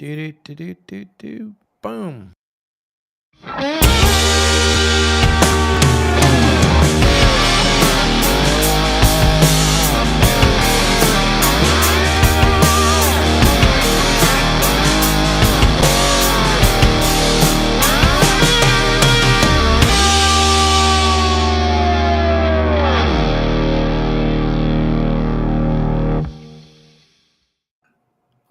Do, do, do, do, do. Boom.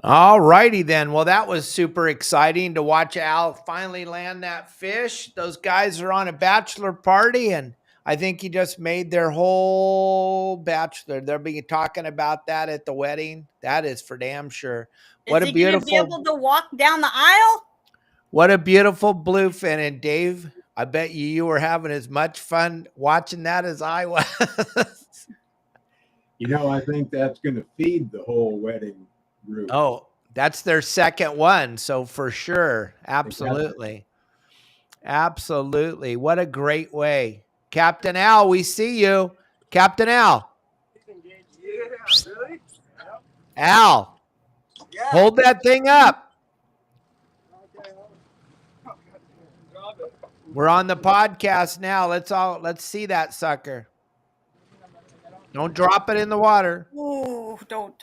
All righty then. Well, that was super exciting to watch Al finally land that fish. Those guys are on a bachelor party, and I think he just made their whole bachelor. They'll be talking about that at the wedding. That is for damn sure. What Is a he gonna be able to walk down the aisle? What a beautiful bluefin. And Dave, I bet you were having as much fun watching that as I was. You know, I think that's going to feed the whole wedding group. Oh, that's their second one. So for sure. Absolutely. Absolutely. What a great way. Captain Al, we see you. Captain Al. Yeah, really? Al, Yeah. hold that thing up. We're on the podcast now. Let's see that sucker. Don't drop it in the water. Ooh, don't.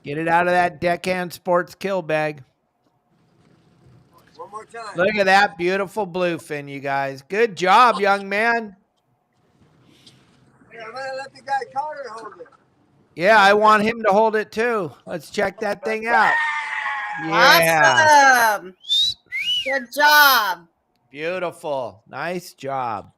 Get it out of that Deckhand Sports kill bag. One more time. Look at that beautiful bluefin, you guys. Good job, young man. Yeah, I'm gonna let the guy Carter hold it. Yeah, I want him to hold it too. Let's check that thing out. Yeah. Awesome. Good job. Beautiful. Nice job.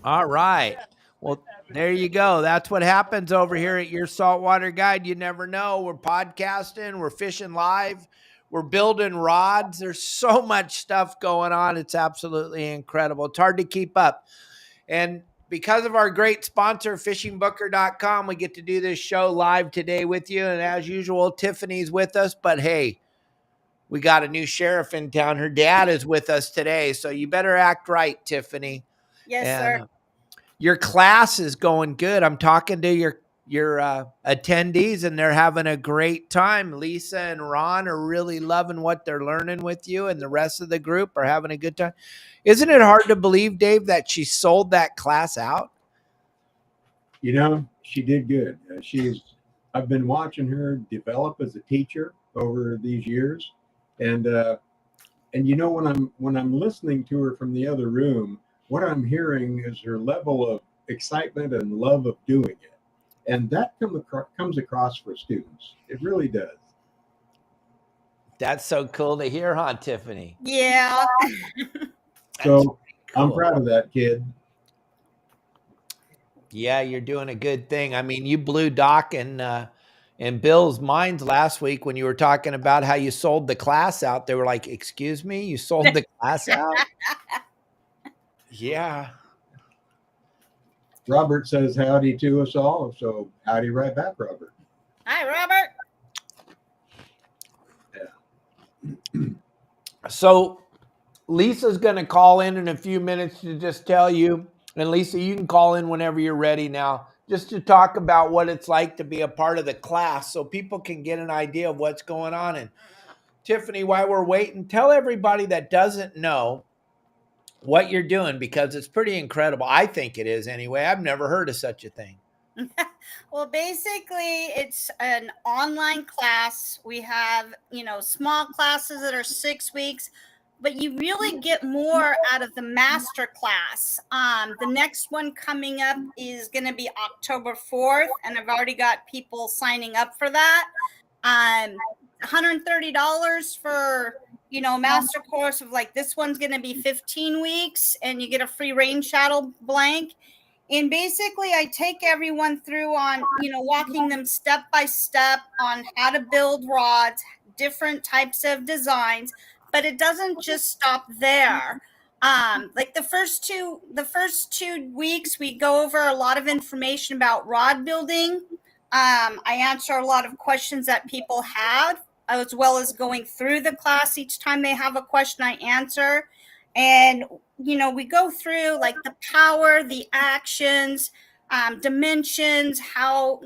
All right. Well, there you go. That's what happens over here at Your Saltwater Guide. You never know. We're podcasting. We're fishing live. We're building rods. There's so much stuff going on. It's absolutely incredible. It's hard to keep up. And because of our great sponsor, Fishingbooker.com, we get to do this show live today with you. And as usual, Tiffany's with us. But hey, we got a new sheriff in town. Her dad is with us today. So you better act right, Tiffany. Yes, sir. Your class is going good. I'm talking to your attendees, and they're having a great time. Lisa and Ron are really loving what they're learning with you, and the rest of the group are having a good time. Isn't it hard to believe, Dave, that she sold that class out? You know, she did good. I've been watching her develop as a teacher over these years, and you know, when I'm listening to her from the other room, what I'm hearing is her level of excitement and love of doing it. And that comes across for students. It really does. That's so cool to hear, huh, Tiffany? Yeah. So cool. I'm proud of that kid. Yeah, you're doing a good thing. I mean, you blew Doc and Bill's minds last week when you were talking about how you sold the class out. They were like, "Excuse me, you sold the class out?" Yeah. Robert says howdy to us all. So howdy right back, Robert. Hi, Robert. Yeah. So Lisa's going to call in a few minutes to just tell you. And Lisa, you can call in whenever you're ready now, just to talk about what it's like to be a part of the class so people can get an idea of what's going on. And Tiffany, while we're waiting, tell everybody that doesn't know what you're doing, because it's pretty incredible. I think it is anyway. I've never heard of such a thing. Well, basically, it's an online class. We have, small classes that are 6 weeks, but you really get more out of the master class. The next one coming up is going to be October 4th, and I've already got people signing up for that. $130 for master course of like this one's going to be 15 weeks, and you get a free rain shadow blank. And basically I take everyone through on, walking them step by step on how to build rods, different types of designs, but it doesn't just stop there. Like the first two weeks, we go over a lot of information about rod building. I answer a lot of questions that people have, as well as going through the class. Each time they have a question, I answer. And, we go through like the power, the actions, dimensions, how,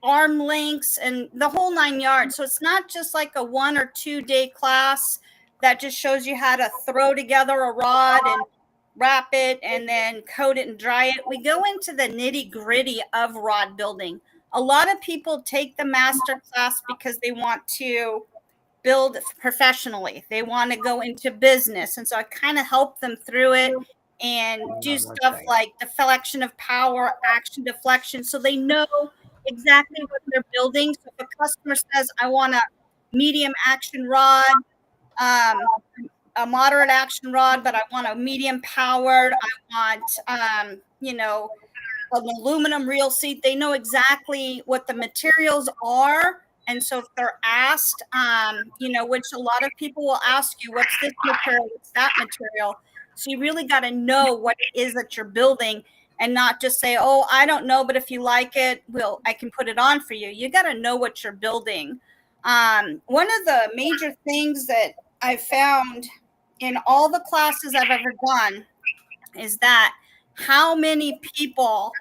arm lengths and the whole 9 yards. So it's not just like a 1 or 2 day class that just shows you how to throw together a rod and wrap it and then coat it and dry it. We go into the nitty gritty of rod building. A lot of people take the master class because they want to build professionally. They want to go into business. And so I kind of help them through it and do stuff like deflection of power, action deflection, so they know exactly what they're building. So if a customer says, I want a medium action rod, a moderate action rod, but I want a medium powered, I want, an aluminum reel seat, they know exactly what the materials are. And so if they're asked, which a lot of people will ask you, what's this material? What's that material? So you really got to know what it is that you're building and not just say, oh, I don't know, but if you like it, I can put it on for you. You got to know what you're building. One of the major things that I found in all the classes I've ever done is that how many people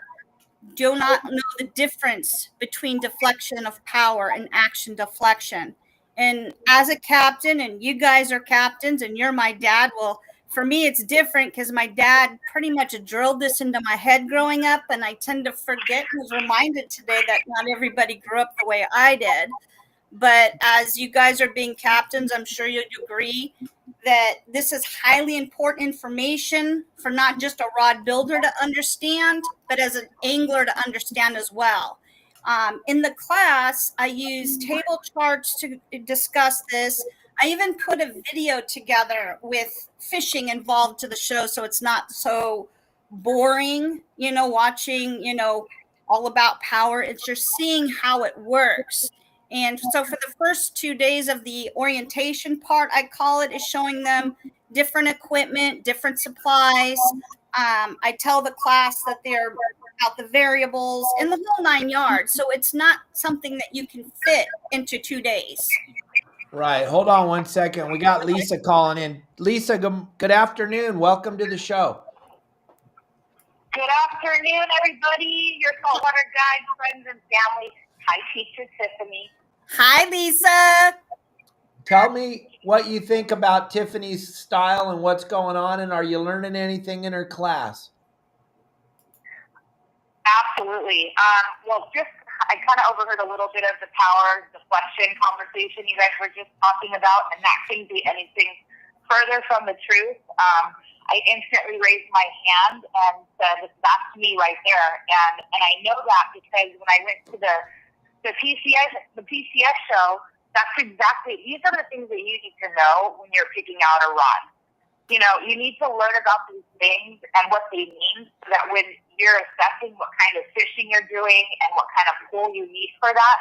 do not know the difference between deflection of power and action deflection. And as a captain, and you guys are captains and you're my dad, well, for me, it's different because my dad pretty much drilled this into my head growing up. And I tend to forget and was reminded today that not everybody grew up the way I did. But as you guys are being captains, I'm sure you'd agree that this is highly important information for not just a rod builder to understand, but as an angler to understand as well. In the class, I use table charts to discuss this. I even put a video together with fishing involved to the show, so it's not so boring, watching, all about power. It's just seeing how it works. And so for the first 2 days of the orientation part, I call it, is showing them different equipment, different supplies. I tell the class that they're about the variables in the whole 9 yards. So it's not something that you can fit into 2 days. Right. Hold on one second. We got Lisa calling in. Lisa, good afternoon. Welcome to the show. Good afternoon, everybody. Your saltwater guide, friends and family. Hi, teacher Tiffany. Hi, Lisa. Tell me what you think about Tiffany's style and what's going on, and are you learning anything in her class? Absolutely. I kind of overheard a little bit of the power deflection conversation you guys were just talking about, and that couldn't be anything further from the truth. I instantly raised my hand and said, that's me right there. And I know that because when I went to the PCS show, these are the things that you need to know when you're picking out a rod. You need to learn about these things and what they mean so that when you're assessing what kind of fishing you're doing and what kind of pull you need for that,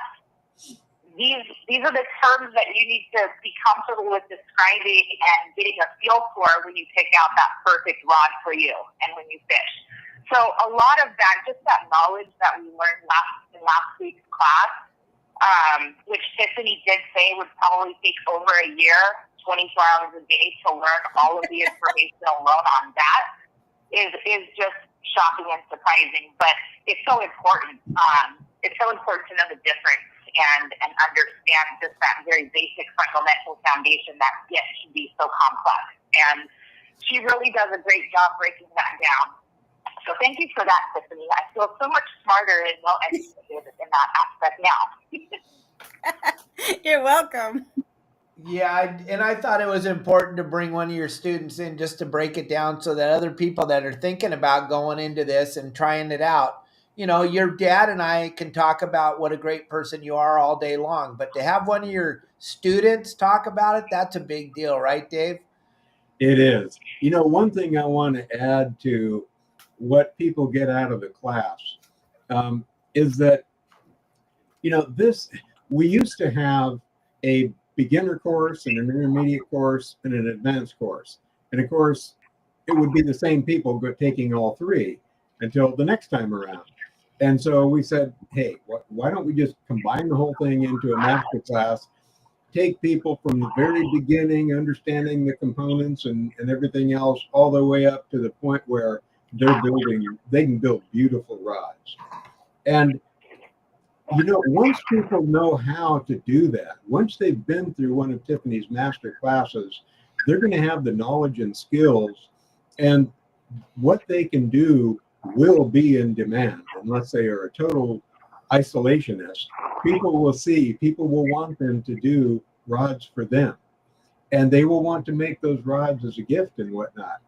these are the terms that you need to be comfortable with describing and getting a feel for when you pick out that perfect rod for you and when you fish. So a lot of that, just that knowledge that we learned in last week's class, which Tiffany did say would probably take over a year, 24 hours a day to learn all of the information alone on that is just shocking and surprising. But it's so important. It's so important to know the difference and understand just that very basic fundamental foundation that should be so complex. And she really does a great job breaking that down. So thank you for that, Tiffany. I feel so much smarter and well educated in that aspect now. You're welcome. Yeah, and I thought it was important to bring one of your students in just to break it down so that other people that are thinking about going into this and trying it out, your dad and I can talk about what a great person you are all day long, but to have one of your students talk about it, that's a big deal, right, Dave? It is. One thing I want to add to what people get out of the class is that, we used to have a beginner course and an intermediate course and an advanced course. And of course, it would be the same people taking all three until the next time around. And so we said, hey, why don't we just combine the whole thing into a master class, take people from the very beginning, understanding the components and everything else, all the way up to the point where they can build beautiful rods. And you know, once people know how to do that, once they've been through one of Tiffany's master classes, they're going to have the knowledge and skills, and what they can do will be in demand. Unless they are a total isolationist, people will want them to do rods for them, and they will want to make those rods as a gift and whatnot.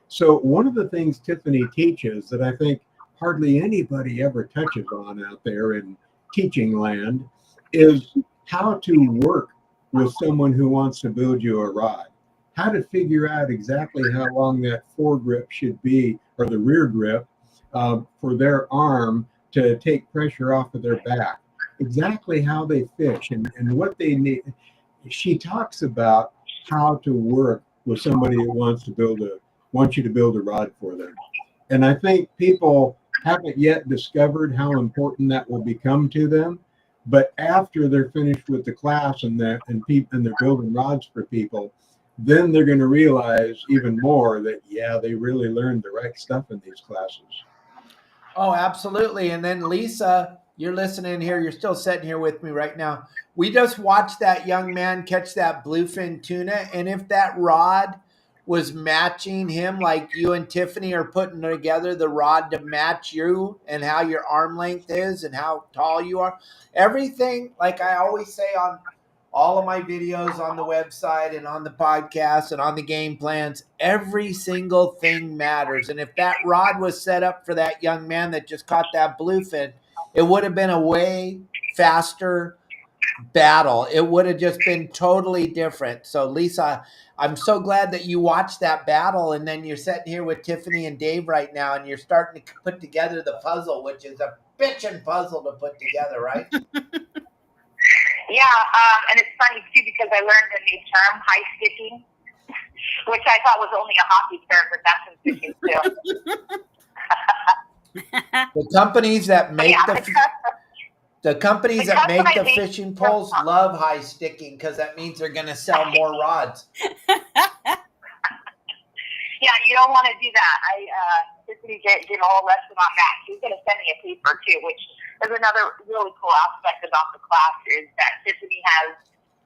So one of the things Tiffany teaches that I think hardly anybody ever touches on out there in teaching land is how to work with someone who wants to build you a rod, how to figure out exactly how long that foregrip should be, or the rear grip, for their arm to take pressure off of their back, exactly how they fish and what they need. She talks about how to work with somebody who wants you to build a rod for them. And I think people haven't yet discovered how important that will become to them. But after they're finished with the class and they're building rods for people, then they're going to realize even more that, yeah, they really learned the right stuff in these classes. Oh, absolutely. And then Lisa, you're listening here. You're still sitting here with me right now. We just watched that young man catch that bluefin tuna. And if that rod was matching him, like you and Tiffany are putting together the rod to match you and how your arm length is and how tall you are, everything, like I always say on all of my videos on the website and on the podcast and on the game plans, every single thing matters. And if that rod was set up for that young man that just caught that bluefin, it would have been a way faster battle. It would have just been totally different. So Lisa, I'm so glad that you watched that battle, and then you're sitting here with Tiffany and Dave right now, and you're starting to put together the puzzle, which is a bitchin' puzzle to put together, right? Yeah, and it's funny too because I learned a new term, high sticking, which I thought was only a hockey term, but that's in fishing too. The companies that make the fishing poles love high sticking because that means they're going to sell more rods. Yeah, you don't want to do that. Tiffany gave a whole lesson on that. She's going to send me a paper too, which is another really cool aspect about the class is that Tiffany has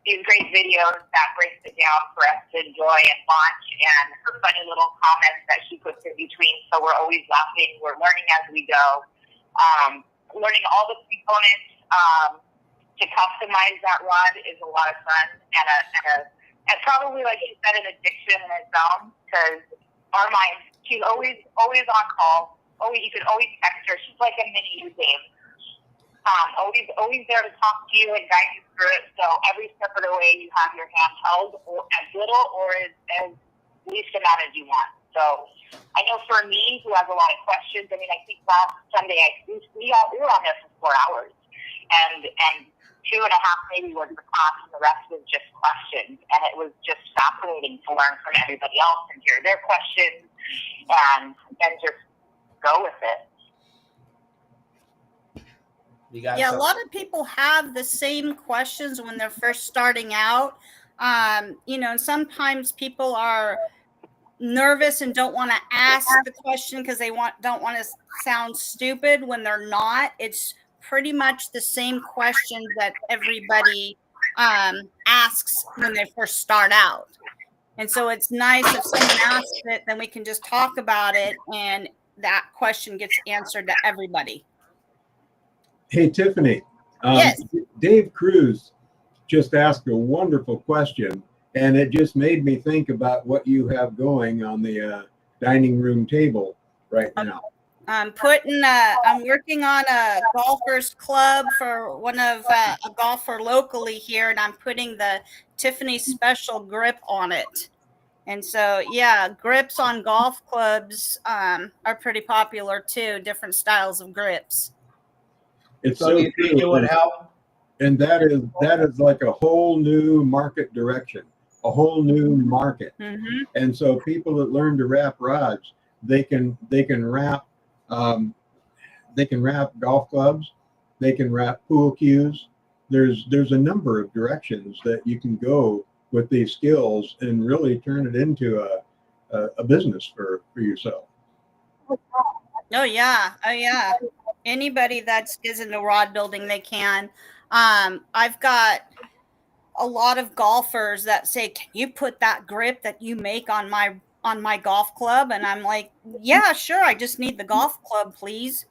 these great videos that breaks it down for us to enjoy and watch, and her funny little comments that she puts in between. So we're always laughing. We're learning as we go, learning all the components to customize that rod is a lot of fun, and probably, like you said, an addiction in its own, because our minds, she's always on call. You can always text her. She's like a mini game. Always there to talk to you and guide you through it. So every step of the way, you have your hand held, or as little or as least amount as you want. So I know for me, who has a lot of questions, I mean, I think last Sunday we were on there for 4 hours, and 2.5 maybe was the class, and the rest was just questions. And it was just fascinating to learn from everybody else and hear their questions and just go with it. Yeah, a lot of people have the same questions when they're first starting out. And sometimes people are nervous and don't want to ask the question because they don't want to sound stupid when they're not. It's pretty much the same questions that everybody asks when they first start out. And so it's nice if someone asks it, then we can just talk about it and that question gets answered to everybody. Hey, Tiffany. Yes. Dave Cruz just asked a wonderful question, and it just made me think about what you have going on the dining room table right now. I'm working on a golfer's club for one of a golfer locally here, and I'm putting the Tiffany special grip on it. And so, yeah, grips on golf clubs are pretty popular too, different styles of grips. It's so you think it would help? And that is like a whole new market direction, a whole new market. Mm-hmm. And so people that learn to wrap rods, they can wrap golf clubs, they can wrap pool cues. There's a number of directions that you can go with these skills and really turn it into a business for yourself. Oh yeah. Anybody that is into rod building, they can. I've got a lot of golfers that say, "Can you put that grip that you make on my golf club?" And I'm like, "Yeah, sure. I just need the golf club, please."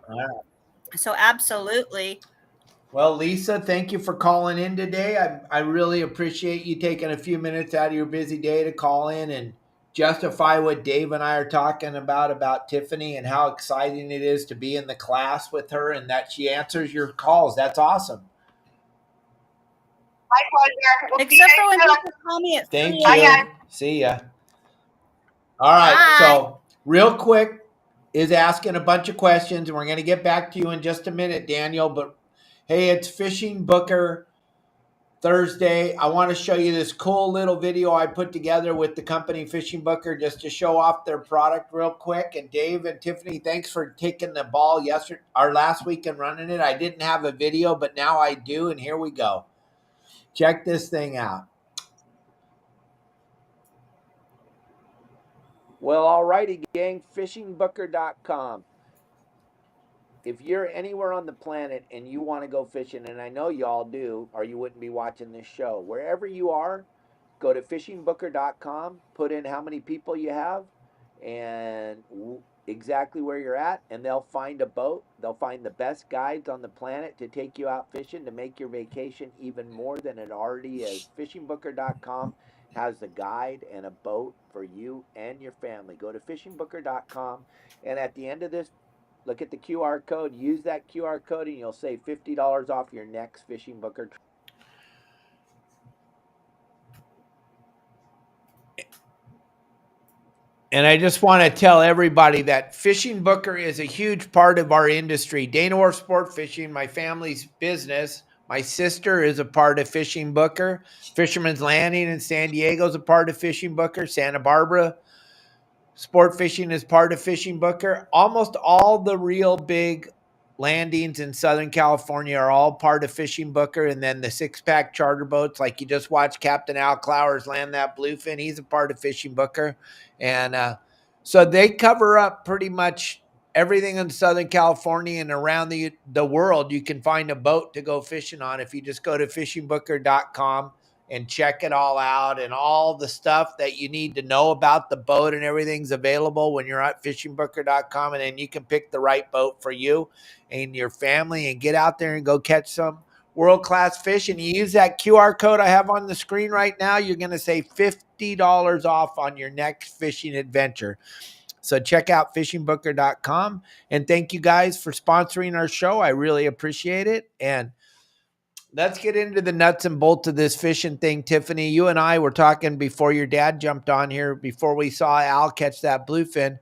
All right. So absolutely. Well, Lisa, thank you for calling in today. I really appreciate you taking a few minutes out of your busy day to call in and justify what Dave and I are talking about Tiffany and how exciting it is to be in the class with her and that she answers your calls. That's awesome. My pleasure. We'll see you Except for when guys soon. people call me at Thank 3 you. Bye, See ya. All right. Bye. So, ReelQuick is asking a bunch of questions, and we're going to get back to you in just a minute, Daniel. But hey, it's Fishingbooker Thursday. I want to show you this cool little video I put together with the company Fishingbooker just to show off their product real quick. And Dave and Tiffany, thanks for taking the ball last week and running it. I didn't have a video, but now I do, and here we go. Check this thing out. Well, alrighty, gang, fishingbooker.com. If you're anywhere on the planet and you want to go fishing, and I know y'all do, or you wouldn't be watching this show, wherever you are, go to fishingbooker.com, put in how many people you have and exactly where you're at, and they'll find a boat. They'll find the best guides on the planet to take you out fishing to make your vacation even more than it already is. Fishingbooker.com has a guide and a boat for you and your family. Go to fishingbooker.com, and at the end of this, look at the QR code. Use that QR code, and you'll save $50 off your next Fishingbooker trip. And I just want to tell everybody that Fishingbooker is a huge part of our industry. Dana Wharf Sport Fishing, my family's business. My sister is a part of Fishingbooker. Fisherman's Landing in San Diego is a part of Fishingbooker. Santa Barbara Sport Fishing is part of Fishingbooker. Almost all the real big landings in Southern California are all part of Fishingbooker. And then the six-pack charter boats, like you just watched Captain Al Clowers land that bluefin, he's a part of Fishingbooker. And so they cover up pretty much everything in Southern California and around the world. You can find a boat to go fishing on if you just go to fishingbooker.com and check it all out, and all the stuff that you need to know about the boat and everything's available when you're at fishingbooker.com, and then you can pick the right boat for you and your family and get out there and go catch some world-class fish. And you use that QR code I have on the screen right now, you're going to save $50 off on your next fishing adventure. So check out fishingbooker.com, and thank you guys for sponsoring our show. I really appreciate it. And let's get into the nuts and bolts of this fishing thing. Tiffany, you and I were talking before your dad jumped on here, before we saw Al catch that bluefin,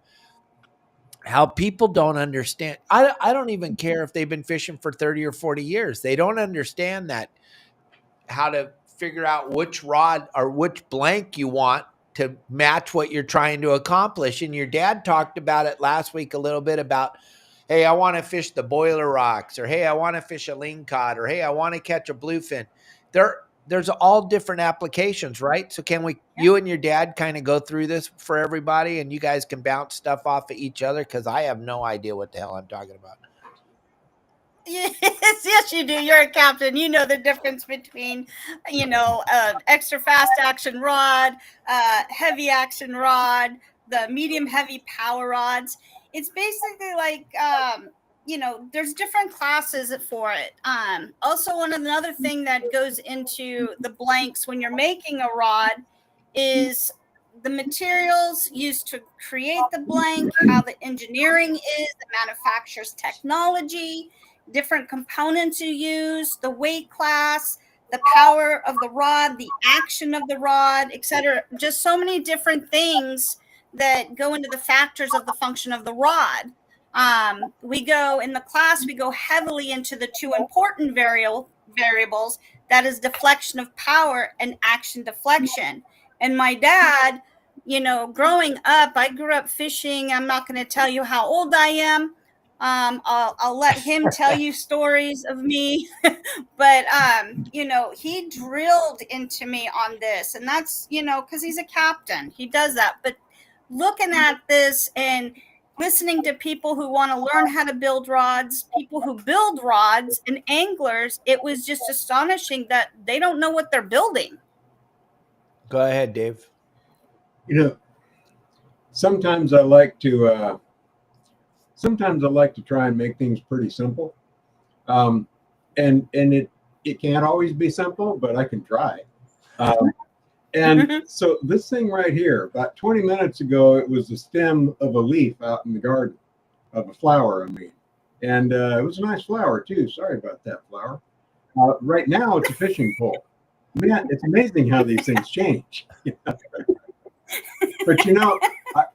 how people don't understand. I don't even care if they've been fishing for 30 or 40 years. They don't understand that, how to figure out which rod or which blank you want to match what you're trying to accomplish. And your dad talked about it last week a little bit about, hey, I want to fish the boiler rocks, or hey, I want to fish a lingcod, or hey, I want to catch a bluefin. There's all different applications, right? So can you and your dad kind of go through this for everybody, and you guys can bounce stuff off of each other? Because I have no idea what the hell I'm talking about. Yes, you do. You're a captain. You know the difference between, extra fast action rod, heavy action rod, the medium heavy power rods. It's basically like, there's different classes for it. Also, another thing that goes into the blanks when you're making a rod is the materials used to create the blank, how the engineering is, the manufacturer's technology, different components you use, the weight class, the power of the rod, the action of the rod, etc. Just so many different things that go into the factors of the function of the rod. We go heavily into the two important variables, that is deflection of power and action deflection. And my dad, growing up, I grew up fishing. I'm not going to tell you how old I am. I'll let him tell you stories of me, but he drilled into me on this, and that's, because he's a captain, he does that. But looking at this and listening to people who want to learn how to build rods, people who build rods, and anglers. It was just astonishing that they don't know what they're building. Go ahead, Dave. You know, sometimes I like to try and make things pretty simple. And it can't always be simple, but I can try. And so this thing right here, about 20 minutes ago, it was the stem of a leaf out in the garden, of a flower, I mean. And it was a nice flower, too. Sorry about that flower. Right now, it's a fishing pole. Man, it's amazing how these things change. But, you know,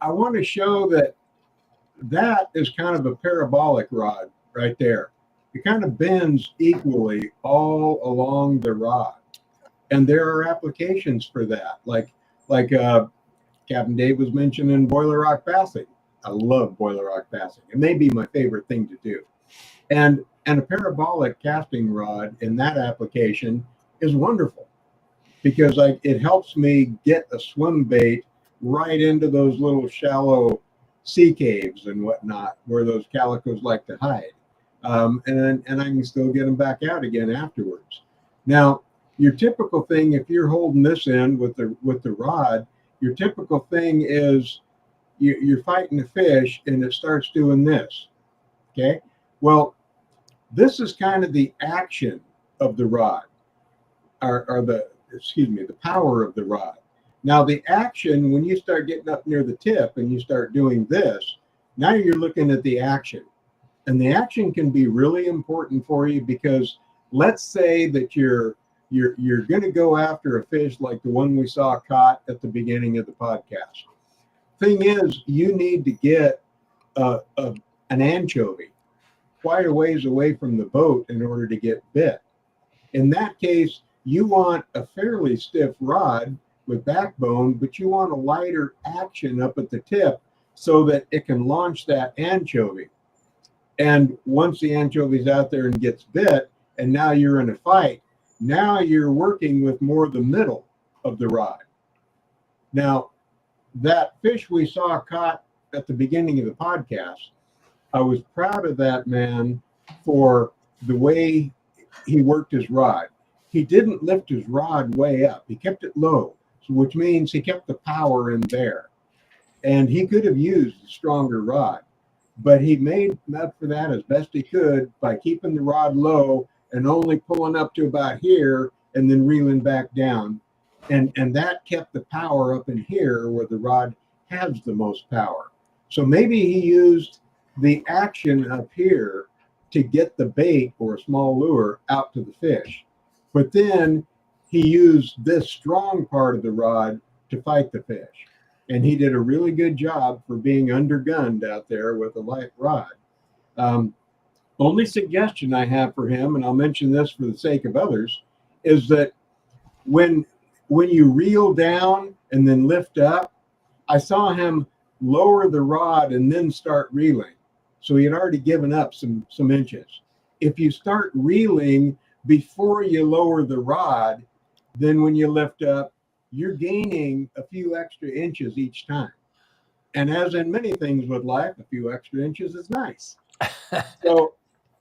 I want to show that is kind of a parabolic rod right there. It kind of bends equally all along the rod. And there are applications for that, like Captain Dave was mentioning boiler rock bassing. I love boiler rock bassing. It may be my favorite thing to do. And a parabolic casting rod in that application is wonderful because it helps me get a swim bait right into those little shallow sea caves and whatnot where those calicos like to hide. And I can still get them back out again afterwards. Now, your typical thing, if you're holding this in with the rod, your typical thing is you're fighting a fish and it starts doing this. Okay. Well, this is kind of the action of the rod, or the power of the rod. Now, the action, when you start getting up near the tip and you start doing this, now you're looking at the action. And the action can be really important for you because let's say that you're going to go after a fish like the one we saw caught at the beginning of the podcast. Thing is, you need to get an anchovy quite a ways away from the boat in order to get bit. In that case, you want a fairly stiff rod with backbone, but you want a lighter action up at the tip so that it can launch that anchovy. And once the anchovy's out there and gets bit, and now you're in a fight, now you're working with more the middle of the rod. Now, that fish we saw caught at the beginning of the podcast, I was proud of that man for the way he worked his rod. He didn't lift his rod way up. He kept it low, which means he kept the power in there. And he could have used a stronger rod, but he made up for that as best he could by keeping the rod low and only pulling up to about here and then reeling back down. And that kept the power up in here where the rod has the most power. So maybe he used the action up here to get the bait or a small lure out to the fish. But then he used this strong part of the rod to fight the fish. And he did a really good job for being undergunned out there with a light rod. Only suggestion I have for him, and I'll mention this for the sake of others, is that when you reel down and then lift up, I saw him lower the rod and then start reeling. So he had already given up some inches. If you start reeling before you lower the rod, then when you lift up, you're gaining a few extra inches each time. And as in many things with life, a few extra inches is nice. So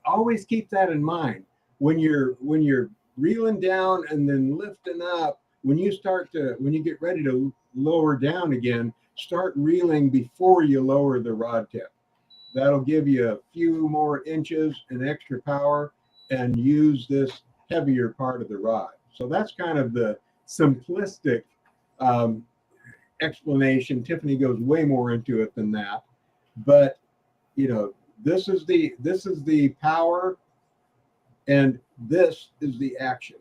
always keep that in mind. When you're reeling down and then lifting up, when you get ready to lower down again, start reeling before you lower the rod tip. That'll give you a few more inches and extra power and use this heavier part of the rod. So that's kind of the simplistic explanation. Tiffany goes way more into it than that. But, you know, this is the power and this is the action.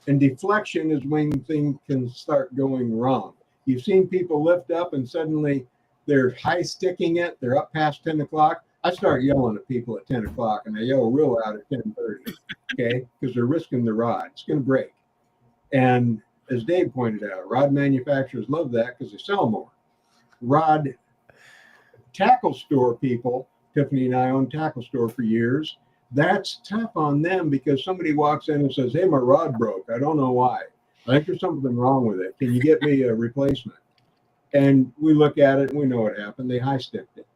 And deflection is when things can start going wrong. You've seen people lift up and suddenly they're high sticking it. They're up past 10 o'clock. I start yelling at people at 10 o'clock and I yell real loud at 10:30, okay? Because they're risking the rod. It's going to break. And as Dave pointed out, rod manufacturers love that because they sell more. Rod tackle store people, Tiffany and I owned tackle store for years. That's tough on them because somebody walks in and says, hey, my rod broke. I don't know why. I think there's something wrong with it. Can you get me a replacement? And we look at it and we know what happened. They high sticked it.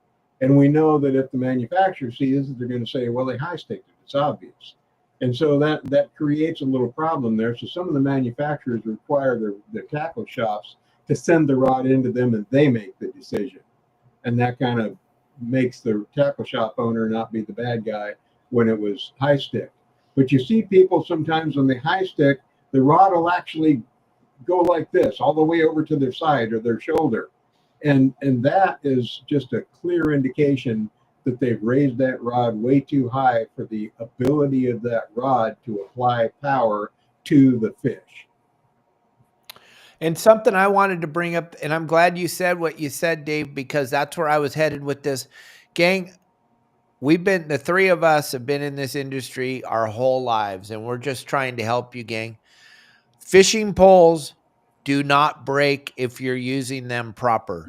And we know that if the manufacturer sees it, they're going to say, well, they high sticked it. It's obvious. And so that creates a little problem there. So some of the manufacturers require their tackle shops to send the rod into them and they make the decision. And that kind of makes the tackle shop owner not be the bad guy when it was high stick. But you see people sometimes when they high stick, the rod will actually go like this all the way over to their side or their shoulder. And that is just a clear indication that they've raised that rod way too high for the ability of that rod to apply power to the fish. And something I wanted to bring up, and I'm glad you said what you said, Dave, because that's where I was headed with this. Gang, the three of us have been in this industry our whole lives, and we're just trying to help you, gang. Fishing poles do not break if you're using them proper.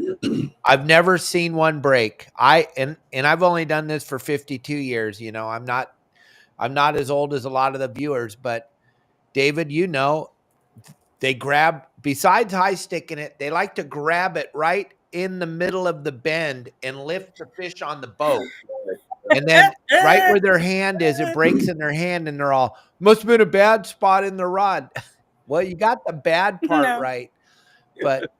I've never seen one break. And I've only done this for 52 years. You know, I'm not as old as a lot of the viewers, but David, you know, they grab, besides high sticking it, they like to grab it right in the middle of the bend and lift the fish on the boat. And then right where their hand is, it breaks in their hand and they're all, must have been a bad spot in the rod. Well, you got the bad part right, but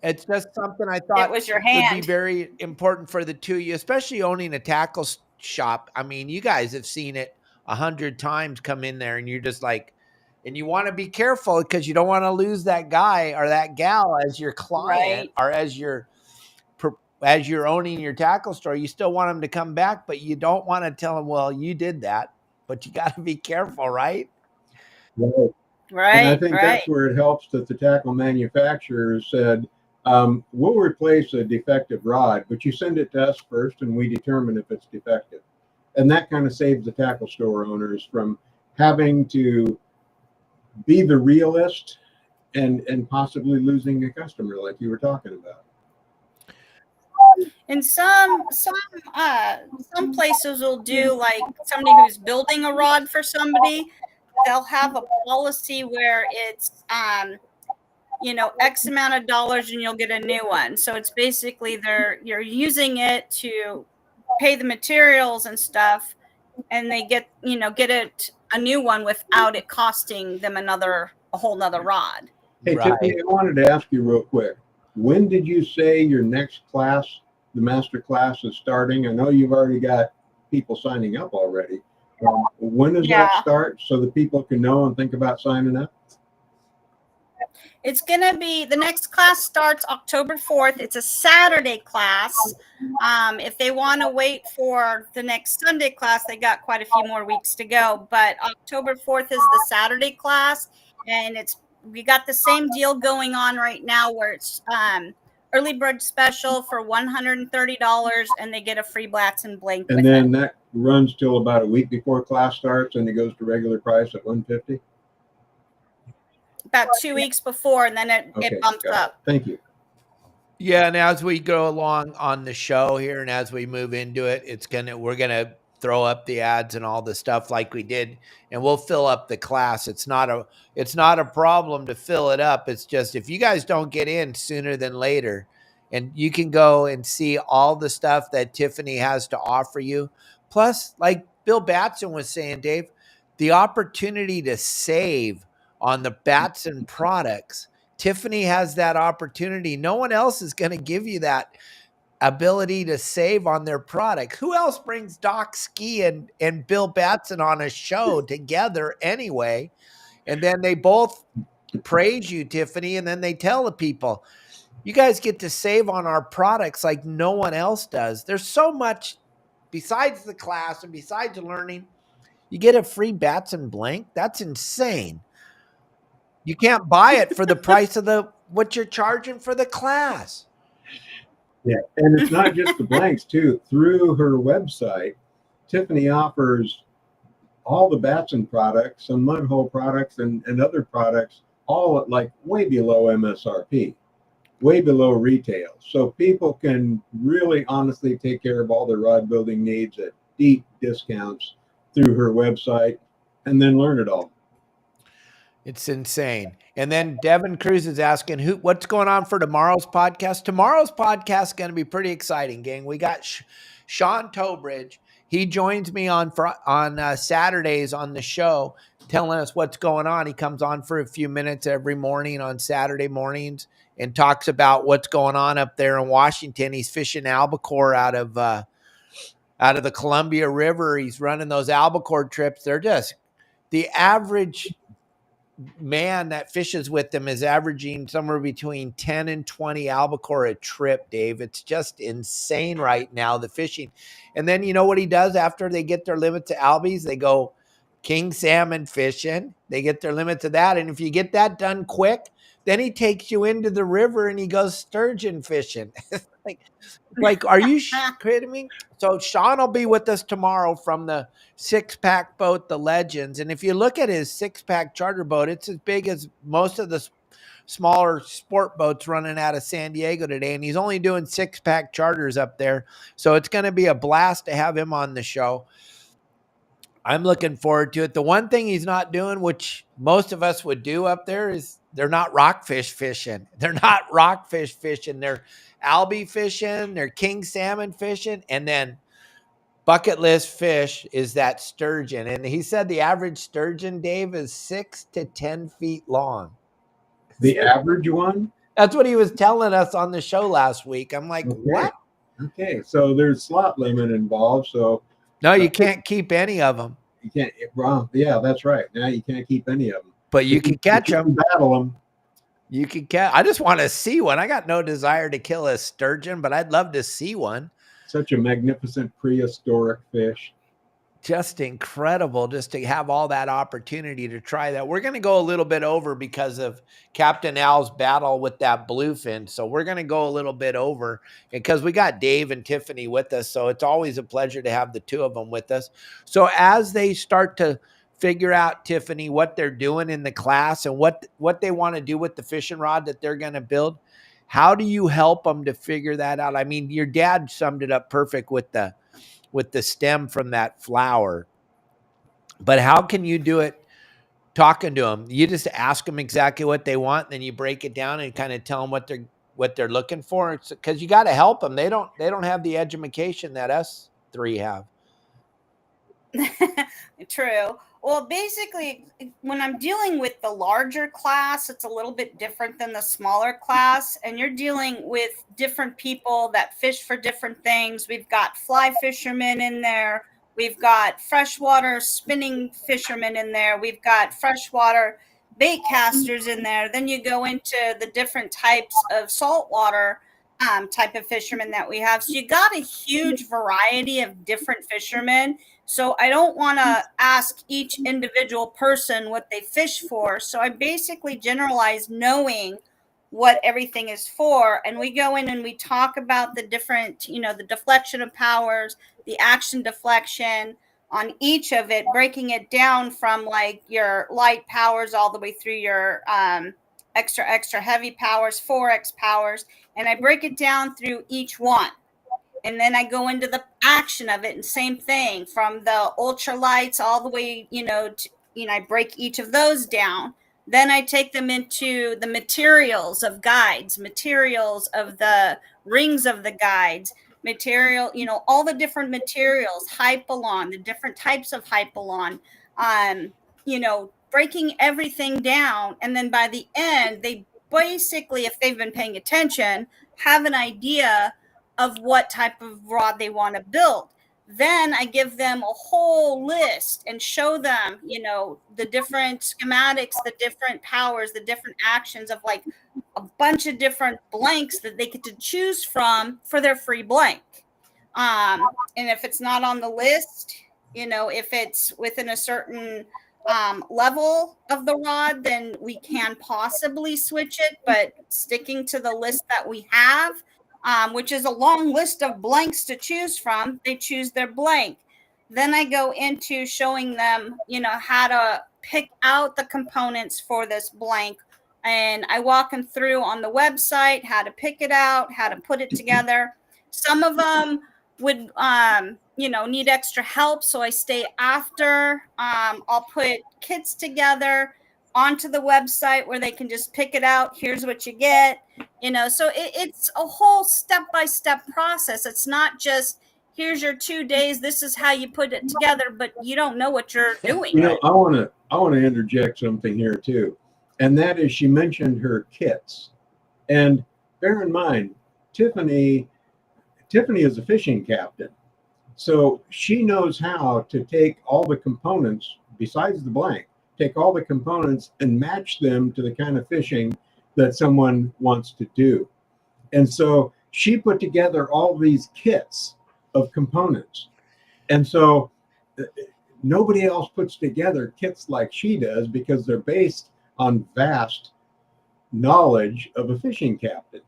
it's just something I thought It was your would hand. be very important for the two of you, especially owning a tackle shop. I mean, you guys have seen it 100 times come in there and you're just like, and you want to be careful because you don't want to lose that guy or that gal as your client or as you're owning your tackle store. You still want them to come back, but you don't want to tell them, well, you did that, but you got to be careful, right? Right. Right. And I think that's where it helps that the tackle manufacturers said, we'll replace a defective rod, but you send it to us first and we determine if it's defective. And that kind of saves the tackle store owners from having to be the realist and possibly losing a customer like you were talking about. And some places will do, like somebody who's building a rod for somebody, they'll have a policy where it's X amount of dollars and you'll get a new one. So it's basically you're using it to pay the materials and stuff, and they get it a new one without it costing them a whole nother rod. Hey, Right. Tiffany, I wanted to ask you real quick. When did you say your next class, the master class, is starting? I know you've already got people signing up already. When does that start so that people can know and think about signing up? It's going to be, the next class starts October 4th. It's a Saturday class. If they want to wait for the next Sunday class, they got quite a few more weeks to go. But October 4th is the Saturday class. And we got the same deal going on right now where it's early bird special for $130 and they get a free Blatson blank. And then that runs till about a week before class starts and it goes to regular price at $150? About 2 weeks before, and then it bumps up. Thank you. Yeah, and as we go along on the show here, and as we move into it, we're gonna throw up the ads and all the stuff like we did, and we'll fill up the class. It's not a problem to fill it up. It's just if you guys don't get in sooner than later, and you can go and see all the stuff that Tiffany has to offer you. Plus, like Bill Batson was saying, Dave, the opportunity to save on the Batson products. Tiffany has that opportunity. No one else is going to give you that ability to save on their product. Who else brings Doc Ski and Bill Batson on a show together anyway? And then they both praise you, Tiffany, and then they tell the people, you guys get to save on our products like no one else does. There's so much besides the class and besides learning. You get a free Batson blank. That's insane. You can't buy it for the price of what you're charging for the class. Yeah, and it's not just the blanks too. Through her website, Tiffany offers all the Batson products, some mud hole products, and other products, all at like way below MSRP, way below retail. So people can really honestly take care of all their rod building needs at deep discounts through her website and then learn it all. It's insane. And then Devin Cruz is asking what's going on for tomorrow's podcast. Tomorrow's podcast is going to be pretty exciting, gang. We got Sean Tobridge. He joins me on Saturdays on the show, telling us what's going on. He comes on for a few minutes every morning on Saturday mornings and talks about what's going on up there in Washington. He's fishing albacore out of the Columbia River. He's running those albacore trips. They're just the average man that fishes with them is averaging somewhere between 10 and 20 albacore a trip, Dave. It's just insane right now, the fishing. And then you know what he does after they get their limit to albies? They go king salmon fishing. They get their limit to that. And if you get that done quick, then he takes you into the river and he goes sturgeon fishing. like, are you kidding me? So Sean will be with us tomorrow from the 6-pack boat, the Legends. And if you look at his 6-pack charter boat, it's as big as most of the smaller sport boats running out of San Diego today. And he's only doing 6-pack charters up there. So it's going to be a blast to have him on the show. I'm looking forward to it. The one thing he's not doing, which most of us would do up there, is they're not rockfish fishing. They're not rockfish fishing. They're albie fishing. They're king salmon fishing. And then bucket list fish is that sturgeon. And he said the average sturgeon, Dave, is 6 to 10 feet long. The average one? That's what he was telling us on the show last week. I'm like, Okay. what? Okay, so there's slot limit involved. So no, you can't keep any of them. You can't. Well, yeah, that's right. Now you can't keep any of them, but you can catch them. Battle them. You can catch. I just want to see one. I got no desire to kill a sturgeon, but I'd love to see one. Such a magnificent prehistoric fish. Just incredible just to have all that opportunity to try that. We're going to go a little bit over because of Captain Al's battle with that bluefin. So we're going to go a little bit over because we got Dave and Tiffany with us. So it's always a pleasure to have the two of them with us. So as they start to figure out, Tiffany, what they're doing in the class and what they want to do with the fishing rod that they're going to build, how do you help them to figure that out? I mean, your dad summed it up perfect with the stem from that flower. But how can you do it talking to them? You just ask them exactly what they want, then you break it down and kind of tell them what they're looking for. It's because you got to help them. They don't have the education that us three have. True. Well, basically, when I'm dealing with the larger class, it's a little bit different than the smaller class. And you're dealing with different people that fish for different things. We've got fly fishermen in there. We've got freshwater spinning fishermen in there. We've got freshwater bait casters in there. Then you go into the different types of saltwater type of fishermen that we have. So you got a huge variety of different fishermen. So I don't want to ask each individual person what they fish for. So I basically generalize knowing what everything is for. And we go in and we talk about the different, the deflection of powers, the action deflection on each of it, breaking it down from like your light powers all the way through your extra heavy powers, 4X powers. And I break it down through each one. And then I go into the action of it, and same thing from the ultralights all the way, I break each of those down. Then I take them into the materials of guides, materials of the rings of the guides, material, all the different materials, hypalon, the different types of hypalon, breaking everything down. And then by the end, they basically, if they've been paying attention, have an idea of what type of rod they want to build. Then I give them a whole list and show them, the different schematics, the different powers, the different actions of like a bunch of different blanks that they get to choose from for their free blank. And if it's not on the list, if it's within a certain level of the rod, then we can possibly switch it, but sticking to the list that we have, which is a long list of blanks to choose from, they choose their blank. Then I go into showing them, how to pick out the components for this blank. And I walk them through on the website, how to pick it out, how to put it together. Some of them would, need extra help. So I stay after. I'll put kits together. onto the website where they can just pick it out. Here's what you get, so it's a whole step-by-step process. It's not just here's your 2 days, this is how you put it together, but you don't know what you're doing. I want to interject something here too, and that is she mentioned her kits, and bear in mind, Tiffany is a fishing captain, so she knows how to take all the components besides the blank, take all the components and match them to the kind of fishing that someone wants to do. And so she put together all these kits of components. And so nobody else puts together kits like she does because they're based on vast knowledge of a fishing captain.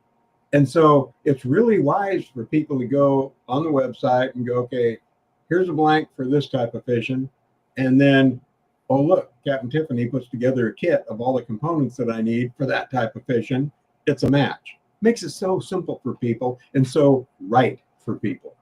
And so it's really wise for people to go on the website and go, okay, here's a blank for this type of fishing. And then, oh, look, Captain Tiffany puts together a kit of all the components that I need for that type of fishing. It's a match. Makes it so simple for people and so right for people.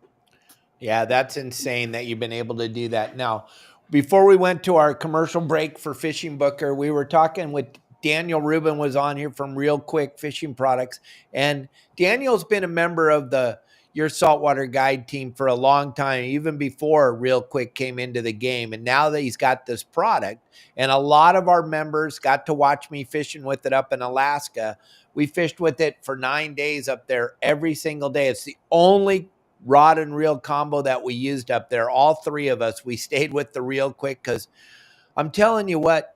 Yeah, that's insane that you've been able to do that. Now, before we went to our commercial break for Fishingbooker, we were talking with Daniel Rubin was on here from ReelQuick Fishing Products. And Daniel's been a member of the Your Saltwater Guide team for a long time, even before ReelQuick came into the game. And now that he's got this product, and a lot of our members got to watch me fishing with it up in Alaska. We fished with it for 9 days up there every single day. It's the only rod and reel combo that we used up there. All three of us, we stayed with the ReelQuick because I'm telling you what,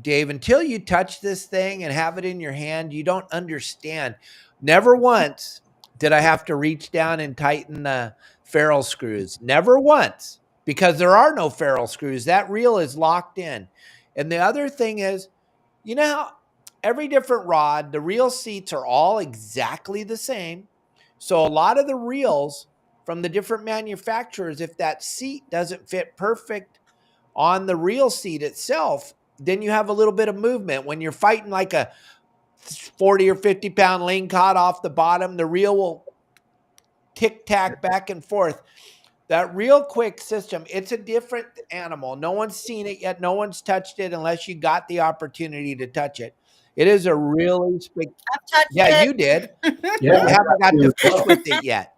Dave, until you touch this thing and have it in your hand, you don't understand. Never once did I have to reach down and tighten the ferrule screws. Never once, because there are no ferrule screws. That reel is locked in. And the other thing is, how every different rod, the reel seats are all exactly the same. So a lot of the reels from the different manufacturers, if that seat doesn't fit perfect on the reel seat itself, then you have a little bit of movement. When you're fighting like a 40 or 50 pound lingcod off the bottom, the reel will tick-tack back and forth. That ReelQuick system, it's a different animal. No one's seen it yet. No one's touched it unless you got the opportunity to touch it. It is a really I've touched it. You did. Yeah, You haven't got to fish with it yet.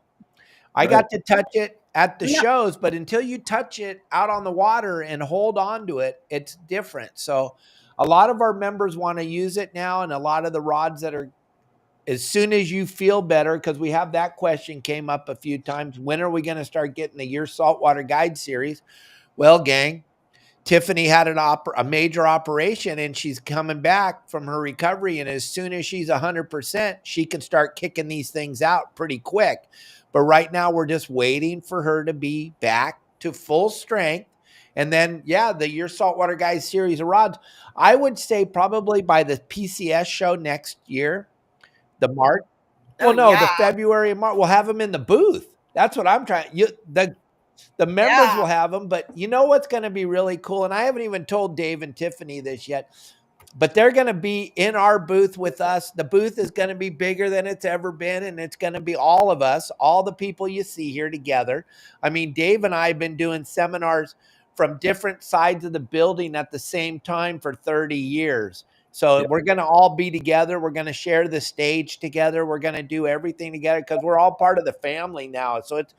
I got to touch it at the shows, but until you touch it out on the water and hold on to it, it's different. So a lot of our members want to use it now, and a lot of the rods that are, as soon as you feel better, because we have that question came up a few times, when are we going to start getting the Your Saltwater Guide series? Well, gang, Tiffany had a major operation, and she's coming back from her recovery, and as soon as she's 100%, she can start kicking these things out pretty quick. But right now, we're just waiting for her to be back to full strength. And then, the Your Saltwater Guide series of rods, I would say probably by the PCS show next year, the March. The February and March, we'll have them in the booth. That's what I'm trying. The members will have them, but you know what's going to be really cool? And I haven't even told Dave and Tiffany this yet, but they're going to be in our booth with us. The booth is going to be bigger than it's ever been, and it's going to be all of us, all the people you see here together. I mean, Dave and I have been doing seminars from different sides of the building at the same time for 30 years. So we're going to all be together. We're going to share the stage together. We're going to do everything together because we're all part of the family now. So it's,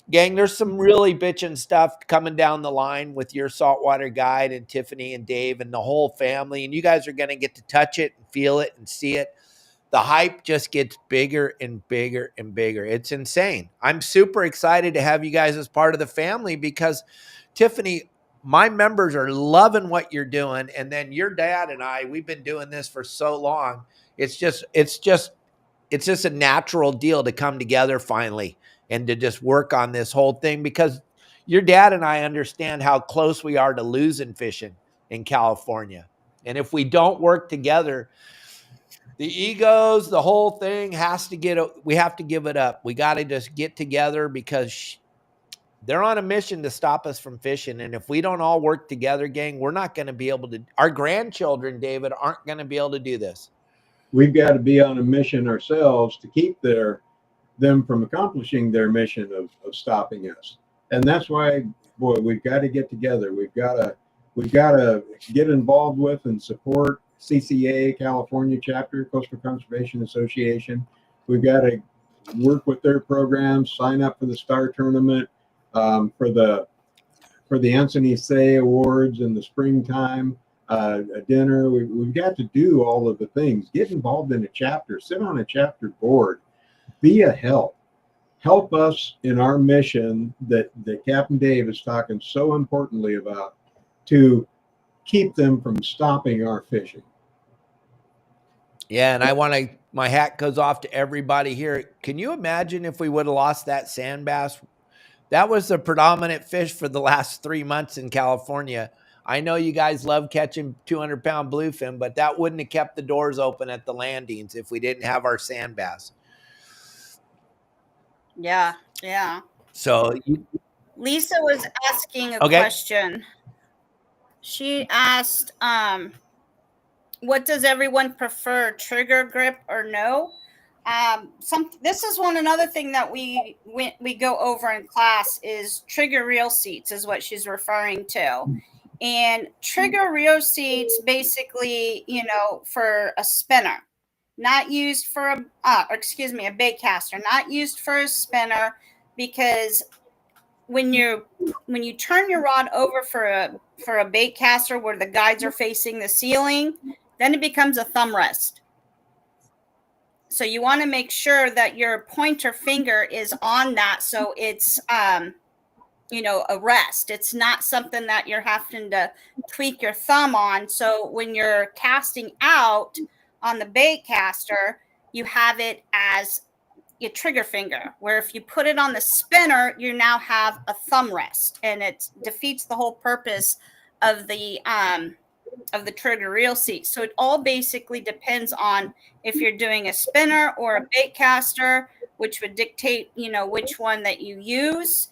gang, there's some really bitchin' stuff coming down the line with Your Saltwater Guide and Tiffany and Dave and the whole family. And you guys are going to get to touch it and feel it and see it. The hype just gets bigger and bigger and bigger. It's insane. I'm super excited to have you guys as part of the family because, Tiffany, my members are loving what you're doing. And then your dad and I, we've been doing this for so long. It's just a natural deal to come together finally and to just work on this whole thing because your dad and I understand how close we are to losing fishing in California. And if we don't work together, the egos, the whole thing we have to give it up. We got to just get together because they're on a mission to stop us from fishing. And if we don't all work together, gang, we're not going to be able to, our grandchildren, David, aren't going to be able to do this. We've got to be on a mission ourselves to keep them from accomplishing their mission of stopping us. And that's why, boy, we've got to get together. We've got we've got to get involved with and support CCA, California chapter, Coastal Conservation Association. We've got to work with their programs, sign up for the Star Tournament, for the Anthony Say Awards in the springtime, a dinner. We've got to do all of the things. Get involved in a chapter, sit on a chapter board, be a help. Help us in our mission that Captain Dave is talking so importantly about, to keep them from stopping our fishing. Yeah, and my hat goes off to everybody here. Can you imagine if we would have lost that sand bass? That was the predominant fish for the last 3 months in California. I know you guys love catching 200-pound bluefin, but that wouldn't have kept the doors open at the landings if we didn't have our sand bass. Yeah. So Lisa was asking a question. She asked, what does everyone prefer, trigger, grip, or no? This is another thing that we go over in class is trigger reel seats is what she's referring to. And trigger reel seats basically, for a spinner, not used for a bait caster, not used for a spinner, because when you turn your rod over for a bait caster where the guides are facing the ceiling, then it becomes a thumb rest. So you want to make sure that your pointer finger is on that, so it's a rest. It's not something that you're having to tweak your thumb on. So when you're casting out on the bait caster, you have it as your trigger finger, where if you put it on the spinner, you now have a thumb rest, and it defeats the whole purpose of the trigger reel seat. So it all basically depends on if you're doing a spinner or a bait caster, which would dictate, which one that you use.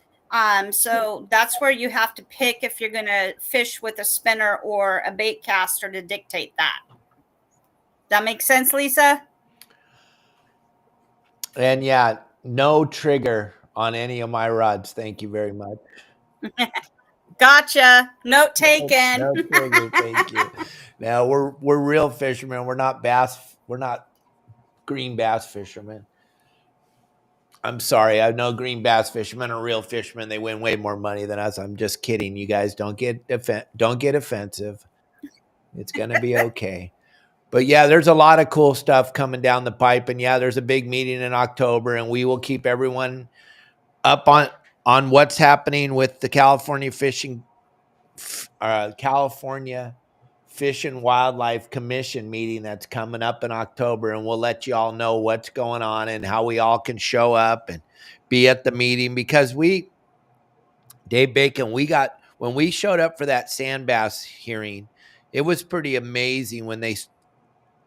So that's where you have to pick if you're going to fish with a spinner or a bait caster to dictate that. That makes sense, Lisa? And yeah, no trigger on any of my rods. Thank you very much. Gotcha. Note taken. No trigger, thank you. Now we're real fishermen. We're not green bass fishermen. I'm sorry. I know green bass fishermen are real fishermen. They win way more money than us. I'm just kidding. You guys don't get offensive. It's going to be okay. But yeah, there's a lot of cool stuff coming down the pipe. And yeah, there's a big meeting in October, and we will keep everyone up on what's happening with the California Fish and Wildlife Commission meeting that's coming up in October. And we'll let you all know what's going on and how we all can show up and be at the meeting, because Dave Bacon, when we showed up for that sand bass hearing, it was pretty amazing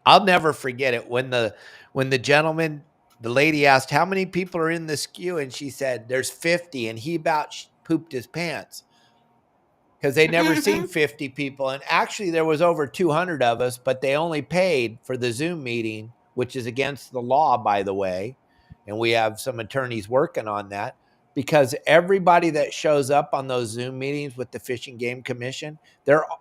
I'll never forget it. When the lady asked how many people are in the skew, and she said there's 50, and he about pooped his pants because they'd never seen 50 people. And actually there was over 200 of us, but they only paid for the Zoom meeting, which is against the law, by the way. And we have some attorneys working on that, because everybody that shows up on those Zoom meetings with the Fish and Game Commission,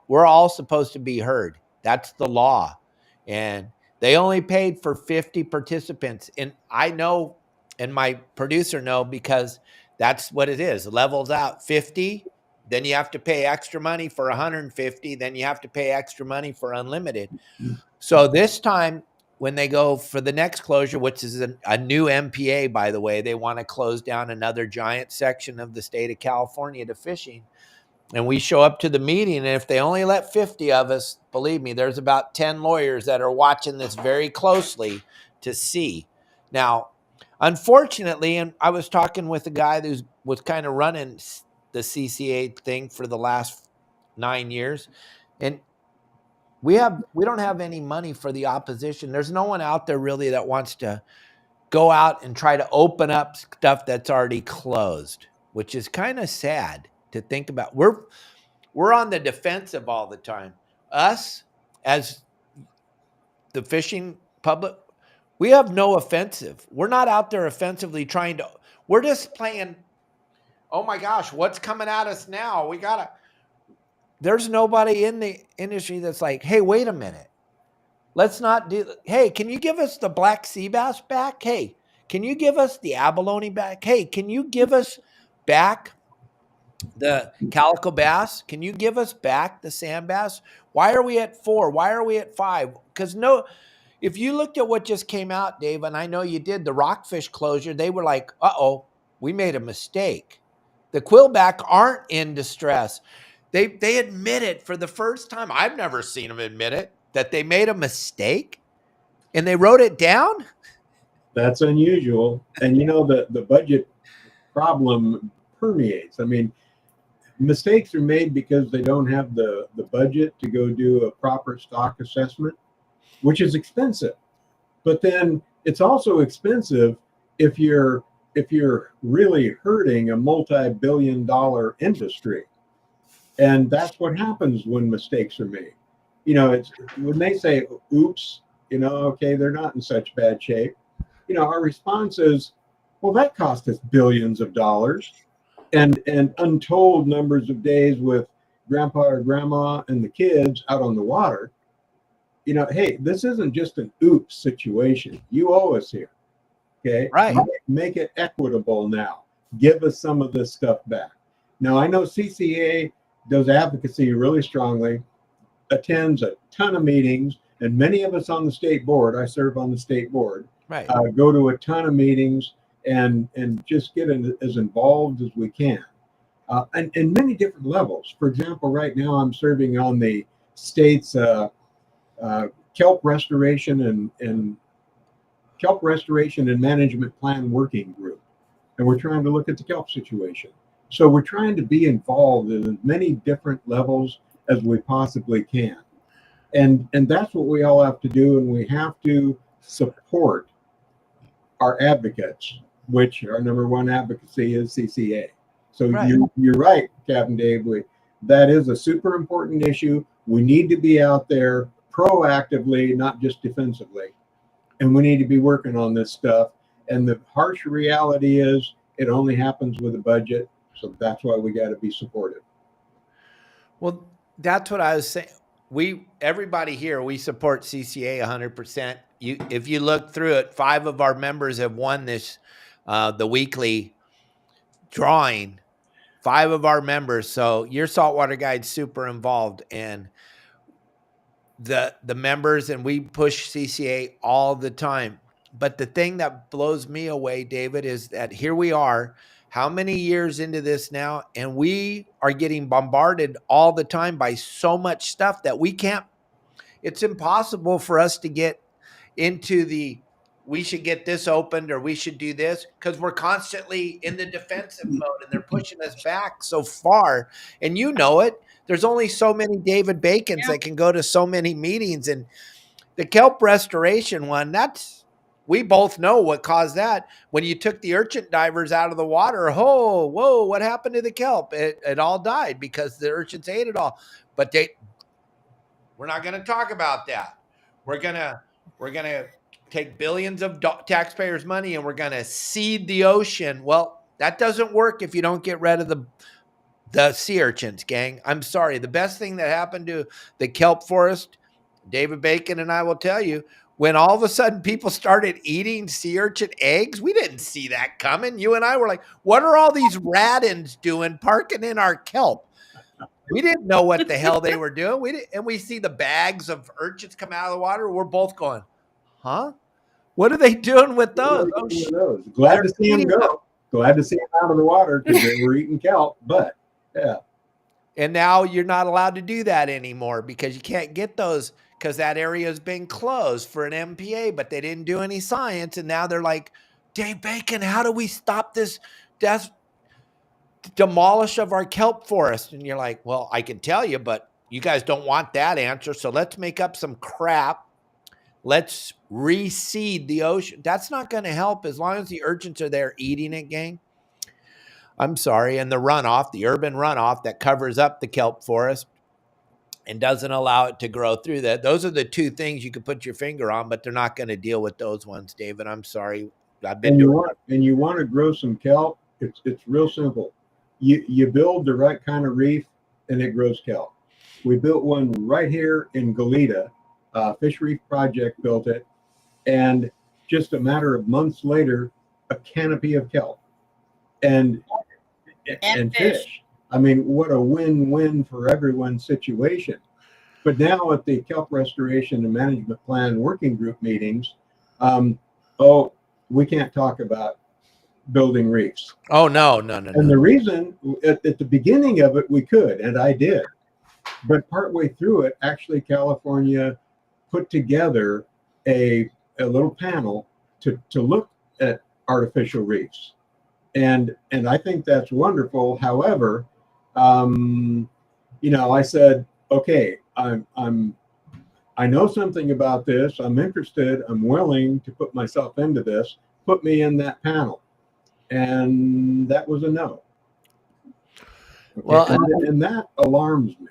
we're all supposed to be heard. That's the law. And they only paid for 50 participants. And I know, and my producer know, because that's what it is. It levels out 50. Then you have to pay extra money for 150. Then you have to pay extra money for unlimited. So this time, when they go for the next closure, which is a new MPA, by the way, they want to close down another giant section of the state of California to fishing. And we show up to the meeting, and if they only let 50 of us, believe me, there's about 10 lawyers that are watching this very closely to see. Now, unfortunately, and I was talking with a guy who was kind of running the CCA thing for the last 9 years, and we don't have any money for the opposition. There's no one out there really that wants to go out and try to open up stuff that's already closed, which is kind of sad to think about. We're on the defensive all the time. Us, as the fishing public, we have no offensive. We're not out there offensively we're just playing, oh my gosh, what's coming at us now? there's nobody in the industry that's like, hey, wait a minute. Let's not do. Hey, can you give us the black sea bass back? Hey, can you give us the abalone back? Hey, can you give us back the calico bass? Can you give us back the sand bass? Why are we at 4? Why are we at 5? Because if you looked at what just came out, Dave, and I know you did, the rockfish closure, they were like, uh-oh, we made a mistake. The quillback aren't in distress. They admit it for the first time. I've never seen them admit it, that they made a mistake and they wrote it down. That's unusual. And the budget problem permeates. I mean, mistakes are made because they don't have the budget to go do a proper stock assessment, which is expensive. But then it's also expensive if you're really hurting a multi-billion-dollar industry. And that's what happens when mistakes are made. It's when they say, oops, okay, they're not in such bad shape. Our response is, well, that cost us billions of dollars and untold numbers of days with grandpa or grandma and the kids out on the water. Hey, this isn't just an oops situation. You owe us here. Okay. Right. Make it equitable now. Give us some of this stuff back. Now, I know CCA does advocacy really strongly, attends a ton of meetings, and many of us on the state board, I serve on the state board, Right. Go to a ton of meetings and just get as involved as we can. And many different levels. For example, right now I'm serving on the state's kelp restoration and kelp restoration and management plan working group. And we're trying to look at the kelp situation. So we're trying to be involved in as many different levels as we possibly can. And that's what we all have to do. And we have to support our advocates, which our number one advocacy is CCA. So Right. You're right, Captain Dave. That is a super important issue. We need to be out there proactively, not just defensively. And we need to be working on this stuff. And the harsh reality is it only happens with a budget. So that's why we got to be supportive. Well, that's what I was saying. Everybody here, we support CCA 100%. If you look through it, 5 of our members have won this, the weekly drawing. 5 of our members. So Your Saltwater Guide's super involved, and the members, and we push CCA all the time. But the thing that blows me away, David, is that here we are, how many years into this now, and we are getting bombarded all the time by so much stuff that it's impossible for us to get into we should get this opened or we should do this, because we're constantly in the defensive mode and they're pushing us back so far. And it. There's only so many David Bacons that can go to so many meetings. And the kelp restoration one, we both know what caused that. When you took the urchin divers out of the water, whoa, what happened to the kelp? It all died because the urchins ate it all. But we're not going to talk about that. We're going to take billions of taxpayers' money and we're going to seed the ocean. Well, that doesn't work if you don't get rid of the sea urchins, gang. I'm sorry. The best thing that happened to the kelp forest, David Bacon and I will tell you, when all of a sudden people started eating sea urchin eggs, we didn't see that coming. You and I were like, what are all these radins doing parking in our kelp? We didn't know what the hell they were doing. And we see the bags of urchins come out of the water. We're both going, huh? What are they doing with those? Glad to see them go. Glad to see them out of the water because they were eating kelp. But yeah. And now you're not allowed to do that anymore because you can't get those because that area has been closed for an MPA, but they didn't do any science. And now they're like, Dave Bacon, how do we stop this demolish of our kelp forest? And you're like, well, I can tell you, but you guys don't want that answer. So let's make up some crap. Let's reseed the ocean. That's not going to help as long as the urchins are there eating it, gang. I'm sorry. And the runoff, the urban runoff that covers up the kelp forest and doesn't allow it to grow through that. Those are the 2 things you could put your finger on, but they're not going to deal with those ones, David. I'm sorry. You want to grow some kelp. It's real simple. You build the right kind of reef and it grows kelp. We built one right here in Goleta. Fish Reef Project built it. And just a matter of months later, a canopy of kelp and fish. I mean, what a win-win for everyone situation. But now at the Kelp Restoration and Management Plan Working Group meetings, we can't talk about building reefs. Oh, no. And the reason, at the beginning of it, we could, and I did. But partway through it, actually, California put together a little panel to look at artificial reefs. And I think that's wonderful. However, I said, okay, I know something about this. I'm interested. I'm willing to put myself into this. Put me in that panel. And that was a no. Okay? Well, and that alarms me.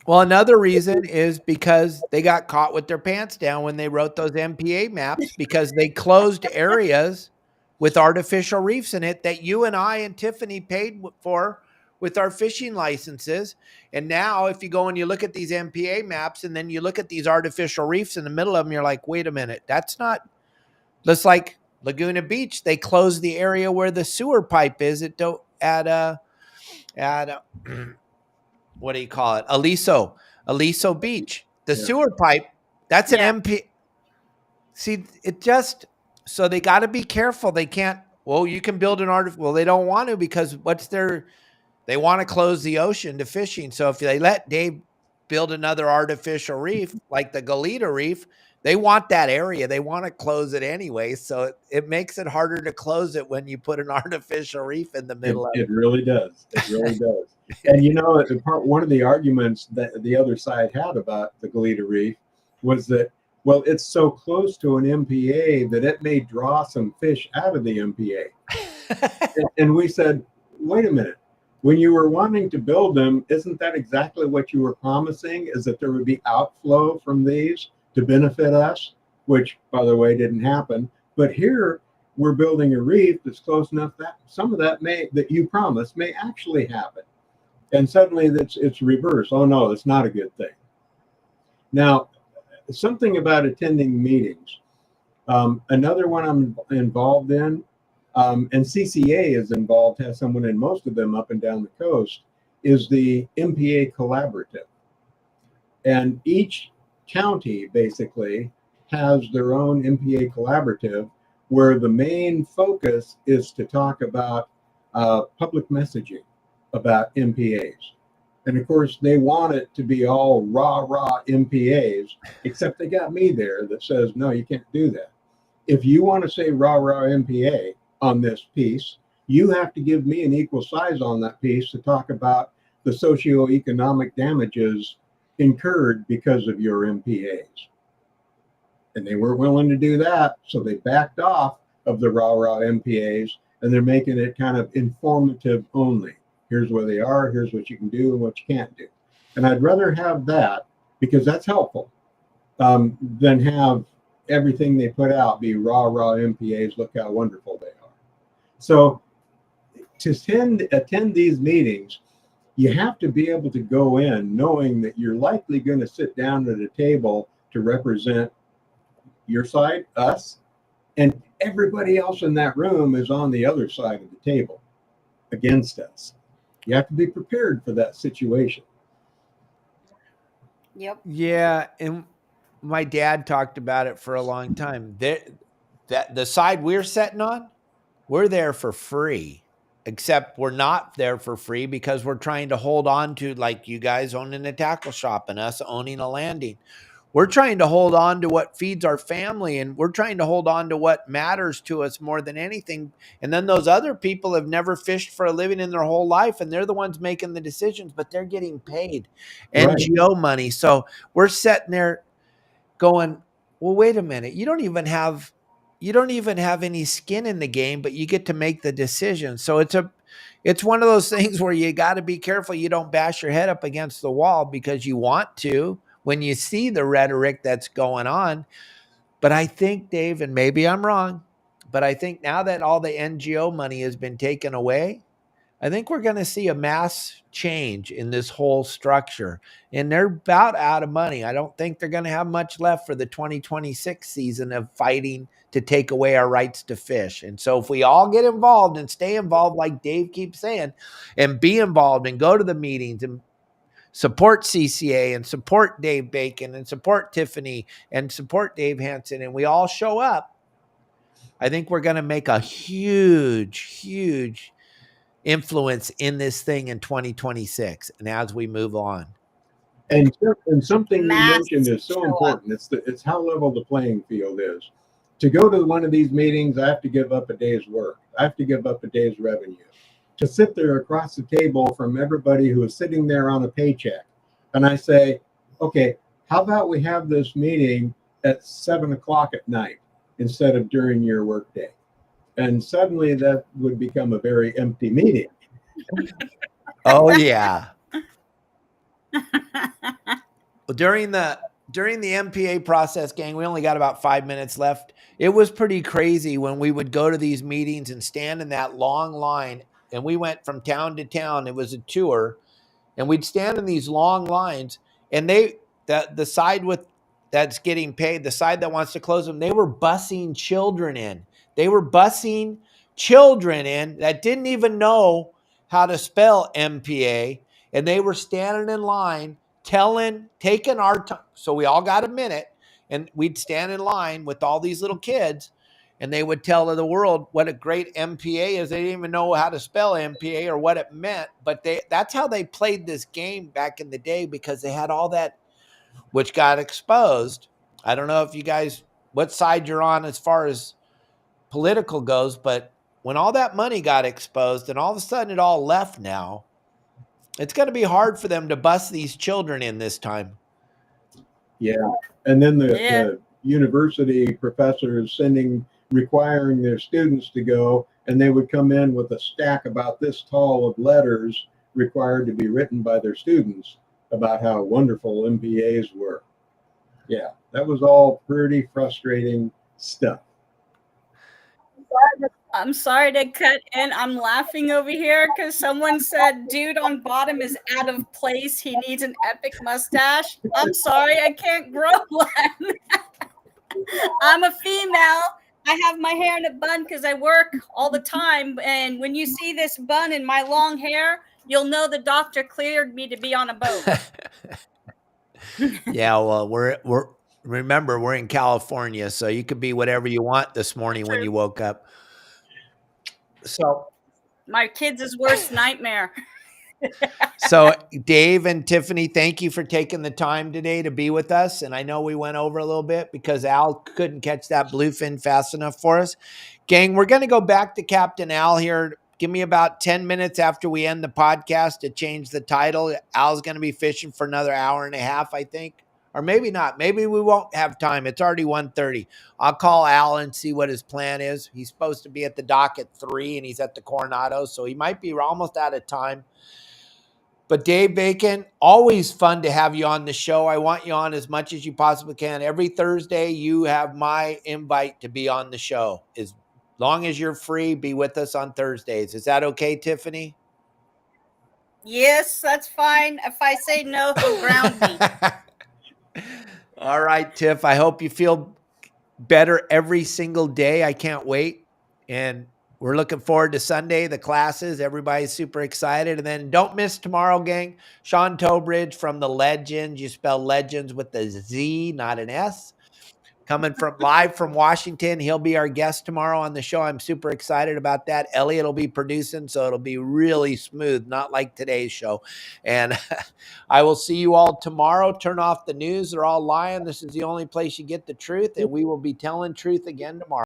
Well, another reason is because they got caught with their pants down when they wrote those MPA maps, because they closed areas with artificial reefs in it that you and I and Tiffany paid for with our fishing licenses. And now if you go and you look at these MPA maps and then you look at these artificial reefs in the middle of them, you're like, wait a minute, that's like Laguna Beach. They closed the area where the sewer pipe is at what do you call it? Aliso Beach. The sewer pipe, that's an MP. See, so they got to be careful. They can't, you can build they don't want to, because they want to close the ocean to fishing. So if they let Dave build another artificial reef, like the Goleta Reef, they want that area. They want to close it anyway. So it makes it harder to close it when you put an artificial reef in the middle of it. It really does. It really does. And one of the arguments that the other side had about the Goleta Reef was that, it's so close to an MPA that it may draw some fish out of the MPA. And we said, wait a minute. When you were wanting to build them, isn't that exactly what you were promising? Is that there would be outflow from these to benefit us, which, by the way, didn't happen. But here we're building a reef that's close enough that some of that that you promised may actually happen. And suddenly it's reversed. Oh, no, it's not a good thing. Now, something about attending meetings. Another one I'm involved in, and CCA is involved, has someone in most of them up and down the coast, is the MPA Collaborative. And each county basically has their own MPA Collaborative, where the main focus is to talk about public messaging about MPAs. And of course, they want it to be all rah MPAs, except they got me there that says, no, you can't do that. If you want to say rah MPA on this piece, you have to give me an equal size on that piece to talk about the socioeconomic damages incurred because of your MPAs. And they weren't willing to do that, so they backed off of the rah MPAs, and they're making it kind of informative only. Here's where they are, here's what you can do and what you can't do. And I'd rather have that, because that's helpful, than have everything they put out be rah MPAs, look how wonderful they are. So to attend these meetings, you have to be able to go in knowing that you're likely going to sit down at a table to represent your side, us, and everybody else in that room is on the other side of the table against us. You have to be prepared for that situation. Yep. Yeah, and my dad talked about it for a long time. That the side we're sitting on, we're there for free, except we're not there for free because we're trying to hold on to, like you guys owning a tackle shop and us owning a landing. We're trying to hold on to what feeds our family, and we're trying to hold on to what matters to us more than anything. And then those other people have never fished for a living in their whole life, and they're the ones making the decisions, but they're getting paid NGO money. So we're sitting there going, well, wait a minute. You don't even have any skin in the game, but you get to make the decision. So it's one of those things where you got to be careful you don't bash your head up against the wall because you want to when you see the rhetoric that's going on. But I think, Dave, and maybe I'm wrong, but I think now that all the NGO money has been taken away, I think we're going to see a mass change in this whole structure, and they're about out of money. I don't think they're going to have much left for the 2026 season of fighting to take away our rights to fish. And so if we all get involved and stay involved, like Dave keeps saying, and be involved and go to the meetings and support CCA and support Dave Bacon and support Tiffany and support Dave Hansen, and we all show up, I think we're going to make a huge influence in this thing in 2026 and as we move on. And something you Mass mentioned is so show up. important. It's how level the playing field is. To go to one of these meetings, I have to give up a day's work. I have to give up a day's revenue. To sit there across the table from everybody who is sitting there on a paycheck, and I say, okay, how about we have this meeting at 7 o'clock at night instead of during your workday? And suddenly that would become a very empty meeting. Oh yeah. Well, during the MPA process, gang, we only got about 5 minutes left. It was pretty crazy when we would go to these meetings and stand in that long line, and we went from town to town. It was a tour, and we'd stand in these long lines, and the side that's getting paid, the side that wants to close them, they were busing children in. They were busing children in that didn't even know how to spell MPA, and they were standing in line taking our time. So we all got a minute, and we'd stand in line with all these little kids, and they would tell the world what a great MPA is. They didn't even know how to spell MPA or what it meant, but that's how they played this game back in the day, because they had all that, which got exposed. I don't know if you guys, what side you're on as far as political goes, but when all that money got exposed and all of a sudden it all left now, it's going to be hard for them to bust these children in this time. Yeah. And then the university professors requiring their students to go, and they would come in with a stack about this tall of letters required to be written by their students about how wonderful MPAs were. Yeah, that was all pretty frustrating stuff. I'm sorry to cut in. I'm laughing over here because someone said, dude on bottom is out of place. He needs an epic mustache. I'm sorry, I can't grow one. I'm a female. I have my hair in a bun because I work all the time. And when you see this bun and my long hair, you'll know the doctor cleared me to be on a boat. Yeah, well, remember, we're in California, so you could be whatever you want this morning when you woke up. So my kids' worst nightmare. So Dave and Tiffany, thank you for taking the time today to be with us. And I know we went over a little bit because Al couldn't catch that bluefin fast enough for us. Gang, we're going to go back to Captain Al here. Give me about 10 minutes after we end the podcast to change the title. Al's going to be fishing for another hour and a half, I think. Or maybe not. Maybe we won't have time. It's already 1:30. I'll call Al and see what his plan is. He's supposed to be at the dock at 3, and he's at the Coronado, so he might be almost out of time. But Dave Bacon, always fun to have you on the show. I want you on as much as you possibly can. Every Thursday, you have my invite to be on the show. As long as you're free, be with us on Thursdays. Is that okay, Tiffany? Yes, that's fine. If I say no, he'll ground me. All right, Tiff. I hope you feel better every single day. I can't wait. And we're looking forward to Sunday, the classes. Everybody's super excited. And then don't miss tomorrow, gang. Sean Tobridge from the Legends. You spell Legends with a Z, not an S. Coming live from Washington. He'll be our guest tomorrow on the show. I'm super excited about that. Elliot will be producing, so it'll be really smooth, not like today's show. And I will see you all tomorrow. Turn off the news. They're all lying. This is the only place you get the truth, and we will be telling truth again tomorrow.